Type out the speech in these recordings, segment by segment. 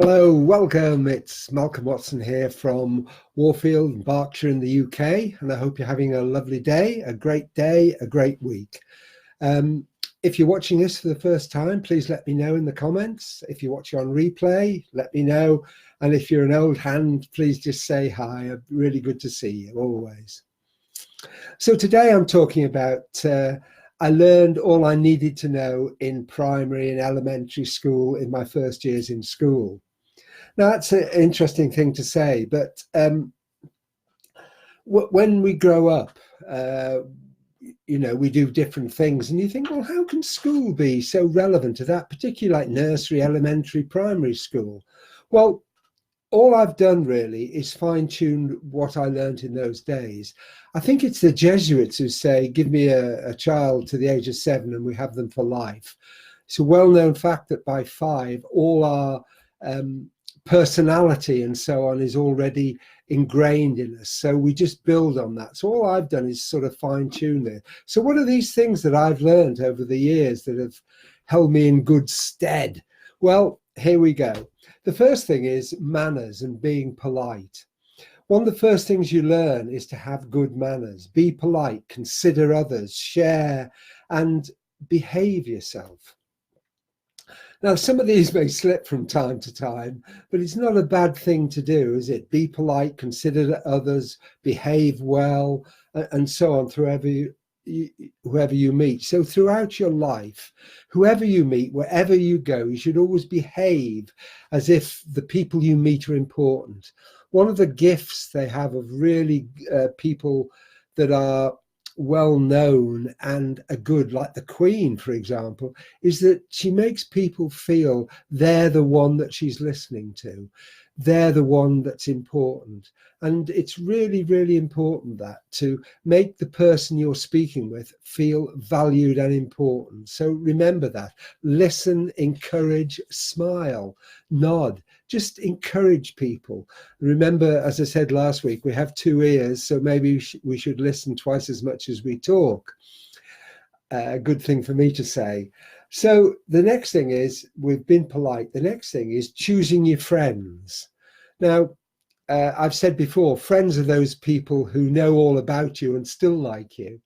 Hello, welcome. It's Malcolm Watson here from Warfield and Berkshire in the UK, and I hope you're having a lovely day, a great week. If you're watching this for the first time, please let me know in the comments. If you're watching on replay, let me know. And if you're an old hand, please just say hi. Really good to see you always. So today I'm talking about I learned all I needed to know in primary and elementary school in my first years in school. Now, that's an interesting thing to say, but when we grow up, we do different things, and you think, well, how can school be so relevant to that, particularly like nursery, elementary, primary school? Well, all I've done really is fine-tune what I learned in those days. I think it's the Jesuits who say, give me a child to the age of 7 and we have them for life. It's a well-known fact that by 5, all our personality and so on is already ingrained in us, so we just build on that. So all I've done is sort of fine-tune it. So what are these things that I've learned over the years that have held me in good stead? Well, here we go. The first thing is manners and being polite. One of the first things you learn is to have good manners. Be polite, consider others, share, and behave yourself. Now, some of these may slip from time to time, but it's not a bad thing to do, is it? Be polite, consider others, behave well, and so on, whoever you meet. So throughout your life, whoever you meet, wherever you go, you should always behave as if the people you meet are important. One of the gifts they have of really people that are well known and are good, like the Queen, for example, is that she makes people feel they're the one that she's listening to. They're the one that's important. And it's really, really important that to make the person you're speaking with feel valued and important. So remember that. Listen, encourage, smile, nod. Just encourage people. Remember, as I said last week, we have 2 ears, so maybe we should listen twice as much as we talk. A good thing for me to say. So the next thing is, we've been polite. The next thing is choosing your friends. Now, I've said before, friends are those people who know all about you and still like you.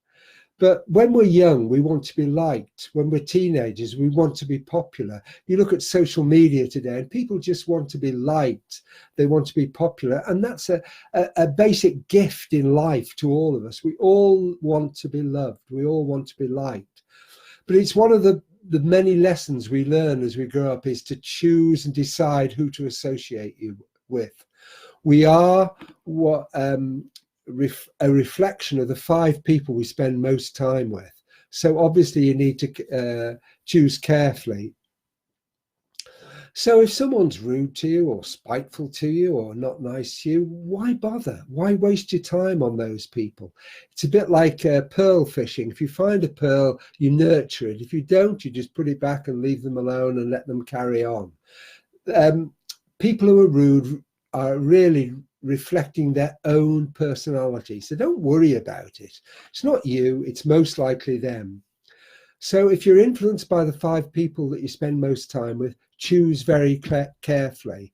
But when we're young, we want to be liked. When we're teenagers, we want to be popular. You look at social media today and people just want to be liked. They want to be popular. And that's a basic gift in life to all of us. We all want to be loved. We all want to be liked. But it's one of the many lessons we learn as we grow up is to choose and decide who to associate you with. We are what a reflection of the 5 people we spend most time with. So obviously you need to choose carefully. So if someone's rude to you or spiteful to you or not nice to you, why bother? Why waste your time on those people? It's a bit like pearl fishing. If you find a pearl, you nurture it. If you don't, you just put it back and leave them alone and let them carry on. People who are rude are really reflecting their own personality. So don't worry about it. It's not you, it's most likely them. So if you're influenced by the 5 people that you spend most time with, choose very carefully.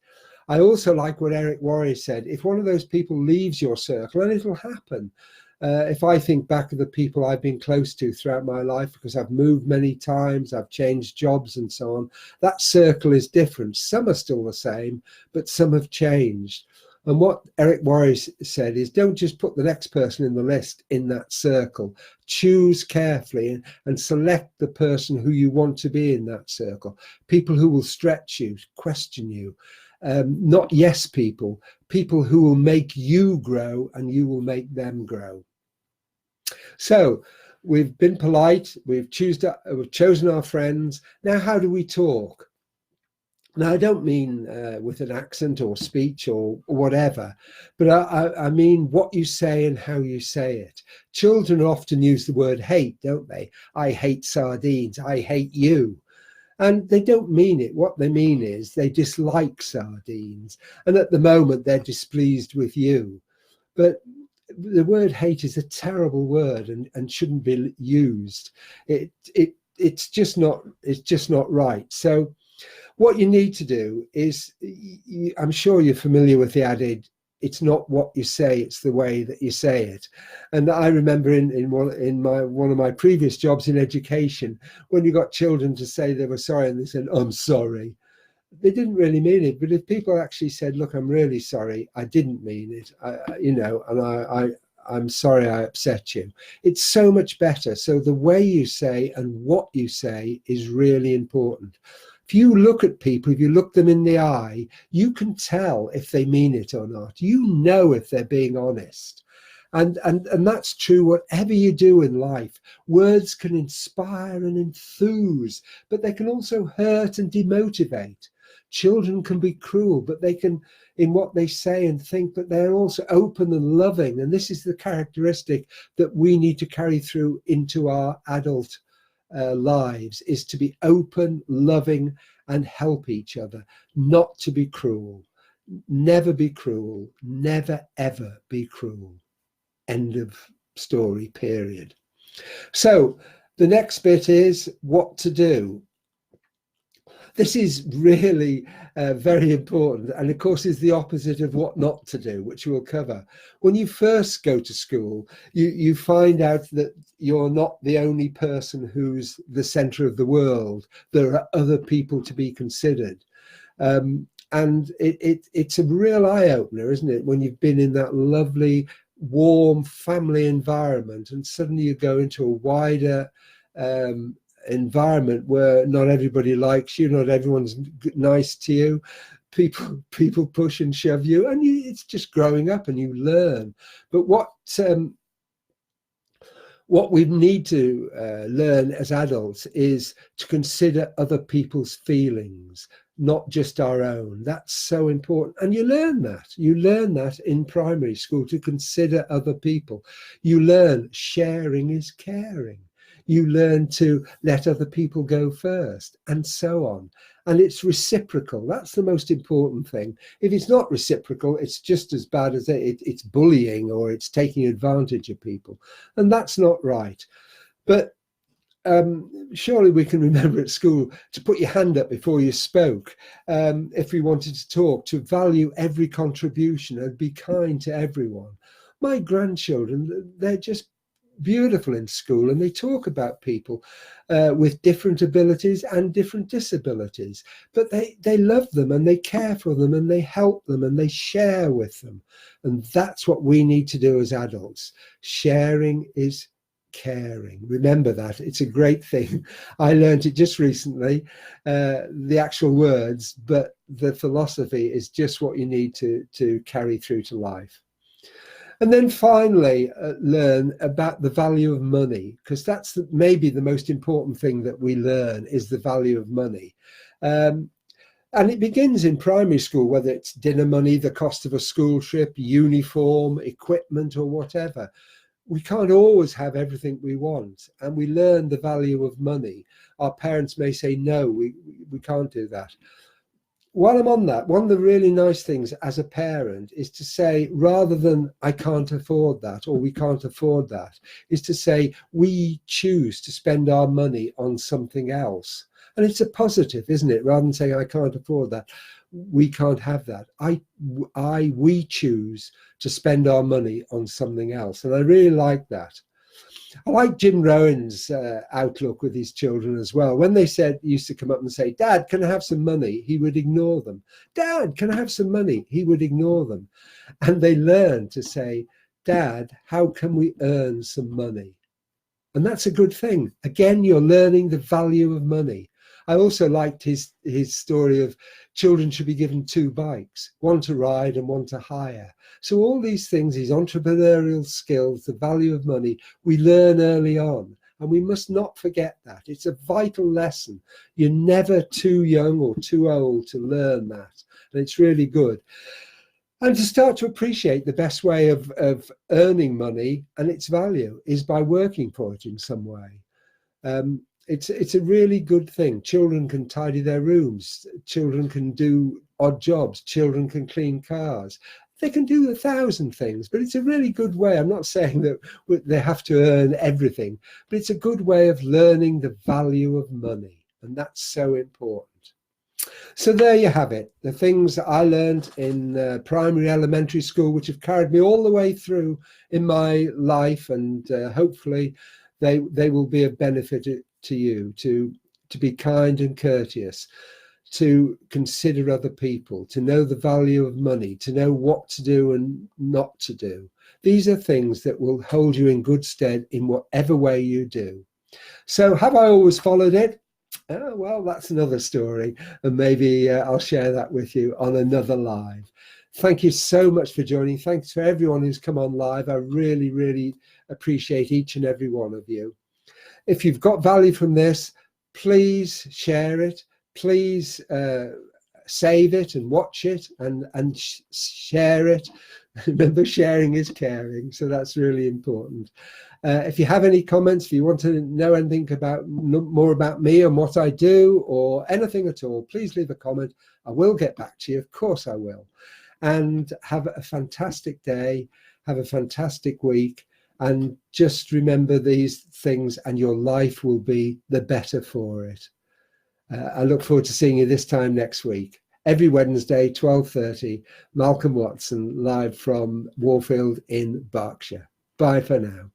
I also like what Eric Warrior said. If one of those people leaves your circle, and it'll happen. If I think back of the people I've been close to throughout my life, because I've moved many times, I've changed jobs and so on, that circle is different. Some are still the same, but some have changed. And what Eric Warrior said is, don't just put the next person in the list in that circle. Choose carefully and select the person who you want to be in that circle. People who will stretch you, question you. Not yes people, people who will make you grow and you will make them grow. So we've been polite, we've chosen our friends. Now, how do we talk? Now, I don't mean with an accent or speech or whatever, but I mean what you say and how you say it. Children often use the word hate, don't they? I hate sardines, I hate you. And they don't mean it. What they mean is they dislike sardines. And at the moment, they're displeased with you. But the word hate is a terrible word and shouldn't be used. It's just not right. So what you need to do is, I'm sure you're familiar with the adage, it's not what you say, it's the way that you say it. And I remember in one of my previous jobs in education, when you got children to say they were sorry and they said, I'm sorry, they didn't really mean it. But if people actually said, look, I'm really sorry, I didn't mean it, I'm sorry I upset you, it's so much better. So the way you say and what you say is really important. If you look at people, if you look them in the eye, you can tell if they mean it or not. You know if they're being honest. And that's true whatever you do in life. Words can inspire and enthuse, but they can also hurt and demotivate. Children can be cruel, but they can, in what they say and think, but they're also open and loving. And this is the characteristic that we need to carry through into our adult lives, is to be open, loving, and help each other, not to be cruel. Never be cruel. Never, ever be cruel. End of story, period. So the next bit is what to do. This is really very important, and of course is the opposite of what not to do, which we'll cover. When you first go to school, you find out that you're not the only person who's the center of the world. There are other people to be considered. And it's a real eye-opener, isn't it, when you've been in that lovely, warm family environment and suddenly you go into a wider environment where not everybody likes you, not everyone's nice to you, people push and shove you, and it's just growing up and you learn. But what we need to learn as adults is to consider other people's feelings, not just our own. That's so important. And you learn that in primary school, to consider other people. You learn sharing is caring. You learn to let other people go first, and so on. And it's reciprocal. That's the most important thing. If it's not reciprocal, it's just as bad as it's bullying or it's taking advantage of people. And that's not right. But surely we can remember at school to put your hand up before you spoke. If we wanted to talk, to value every contribution and be kind to everyone. My grandchildren, they're just beautiful in school, and they talk about people with different abilities and different disabilities, but they love them and they care for them and they help them and they share with them. And that's what we need to do as adults. Sharing is caring. Remember that. It's a great thing. I learned it just recently, the actual words, but the philosophy is just what you need to carry through to life. And then finally, learn about the value of money, because that's maybe the most important thing that we learn, is the value of money. And it begins in primary school, whether it's dinner money, the cost of a school trip, uniform, equipment, or whatever. We can't always have everything we want, and we learn the value of money. Our parents may say, no, we can't do that. While I'm on that, one of the really nice things as a parent is to say, rather than I can't afford that or we can't afford that, is to say we choose to spend our money on something else. And it's a positive, isn't it? Rather than saying I can't afford that, we can't have that. We choose to spend our money on something else. And I really like that. I like Jim Rowan's outlook with his children as well. When they used to come up and say, Dad, can I have some money? He would ignore them. Dad, can I have some money? He would ignore them. And they learned to say, Dad, how can we earn some money? And that's a good thing. Again, you're learning the value of money. I also liked his story of children should be given 2 bikes, one to ride and one to hire. So all these things, these entrepreneurial skills, the value of money, we learn early on. And we must not forget that. It's a vital lesson. You're never too young or too old to learn that. And it's really good. And to start to appreciate the best way of earning money and its value is by working for it in some way. It's a really good thing. Children can tidy their rooms. Children can do odd jobs. Children can clean cars. They can do 1,000 things, but it's a really good way. I'm not saying that they have to earn everything, but it's a good way of learning the value of money. And that's so important. So there you have it, the things that I learned in primary, elementary school, which have carried me all the way through in my life, and hopefully they will be of benefit to you, to be kind and courteous, to consider other people, to know the value of money, to know what to do and not to do. These are things that will hold you in good stead in whatever way you do. So have I always followed it? Well, that's another story, and maybe I'll share that with you on another live. Thank you so much for joining. Thanks for everyone who's come on live. I really, really appreciate each and every one of you. If you've got value from this, please share it. Please save it and watch it and share it. Remember, sharing is caring, so that's really important. If you have any comments, if you want to know anything more about me and what I do, or anything at all, please leave a comment. I will get back to you. Of course I will. And have a fantastic day. Have a fantastic week. And just remember these things, and your life will be the better for it. I look forward to seeing you this time next week. Every Wednesday, 12:30, Malcolm Watson, live from Warfield in Berkshire. Bye for now.